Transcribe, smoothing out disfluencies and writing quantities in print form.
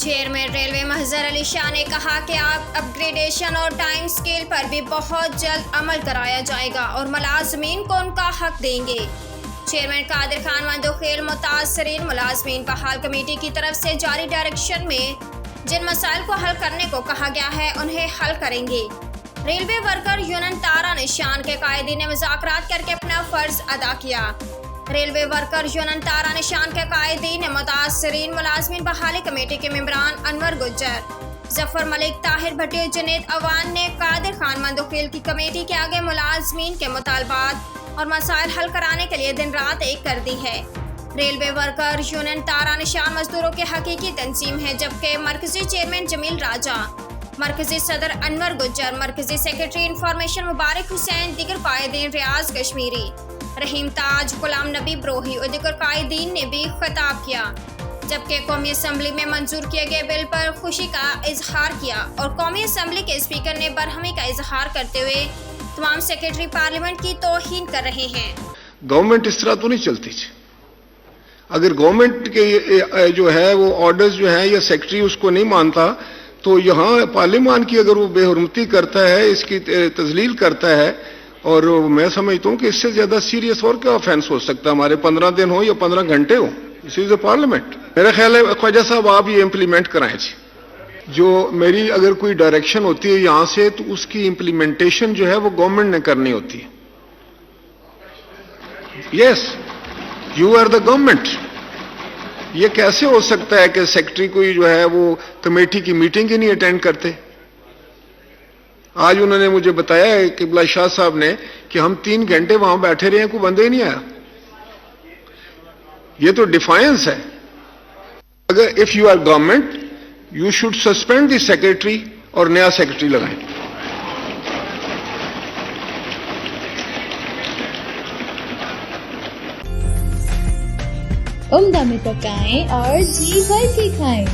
Chairman railway مظہر علی شاہ نے کہا کہ اپ گریڈیشن اور ٹائم سکیل پر بھی بہت جلد عمل کرایا جائے گا اور ملازمین کو ان کا حق دیں گے۔ چیئرمین قادر خان مندوخیل متاثرین ملازمین بحال کمیٹی کی طرف سے جاری ڈائریکشن میں جن مسائل کو حل کرنے کو کہا گیا ہے انہیں حل کریں گے۔ ریلوے ورکر یونین تارا نشان کے قائدین نے مذاکرات کر کے اپنا فرض ادا کیا۔ ریلوے ورکر یونین تارا نشان کے قائدین نے متاثرین ملازمین بحالی کمیٹی کے ممبران انور گجر، ظفر ملک، طاہر بھٹی، جنید اوان نے قادر خان مندوخیل کی کمیٹی کے آگے ملازمین کے مطالبات اور مسائل حل کرانے کے لیے دن رات ایک کر دی ہے۔ ریلوے ورکر یونین تارا نشان مزدوروں کی حقیقی تنظیم ہے، جبکہ مرکزی چیئرمین جمیل راجہ، مرکزی صدر انور گجر، مرکزی سیکرٹری انفارمیشن مبارک حسین، دیگر قائدین ریاض کشمیری، رحیم تاج، غلام نبی بروہی اور دیگر قائدین نے بھی خطاب کیا، جبکہ قومی اسمبلی میں منظور کیے گئے بل پر خوشی کا اظہار کیا اور قومی اسمبلی کے اسپیکر نے برہمی کا اظہار کرتے ہوئے تمام سیکرٹری پارلیمنٹ کی توہین کر رہے ہیں۔ گورنمنٹ اس طرح تو نہیں چلتی۔ اگر گورنمنٹ کے جو ہے وہ آرڈرز جو ہیں یا سیکرٹری اس کو نہیں مانتا تو یہاں پارلیمان کی اگر وہ بے حرمتی کرتا ہے، اس کی تذلیل کرتا ہے، اور میں سمجھتا ہوں کہ اس سے زیادہ سیریس اور کیا آفینس ہو سکتا ہے؟ ہمارے 15 دن ہو یا 15 گھنٹے ہو، دس از اے پارلیمنٹ۔ میرا خیال ہے خواجہ صاحب آپ یہ امپلیمنٹ کرائیں جی۔ جو میری اگر کوئی ڈائریکشن ہوتی ہے یہاں سے تو اس کی امپلیمنٹیشن جو ہے وہ گورنمنٹ نے کرنی ہوتی ہے۔ یس، یو آر دا گورنمنٹ۔ یہ کیسے ہو سکتا ہے کہ سیکرٹری کوئی جو ہے وہ کمیٹی کی میٹنگ ہی نہیں اٹینڈ کرتے؟ آج انہوں نے مجھے بتایا ہے قبلہ شاہ صاحب نے کہ ہم 3 گھنٹے وہاں بیٹھے رہے ہیں، کوئی بندہ ہی نہیں آیا۔ یہ تو ڈیفائنس ہے۔ اگر if you are government you should suspend the secretary اور نیا سیکرٹری لگائیں۔ عمدہ میں پکائیں اور جی بھر کے کھائیں۔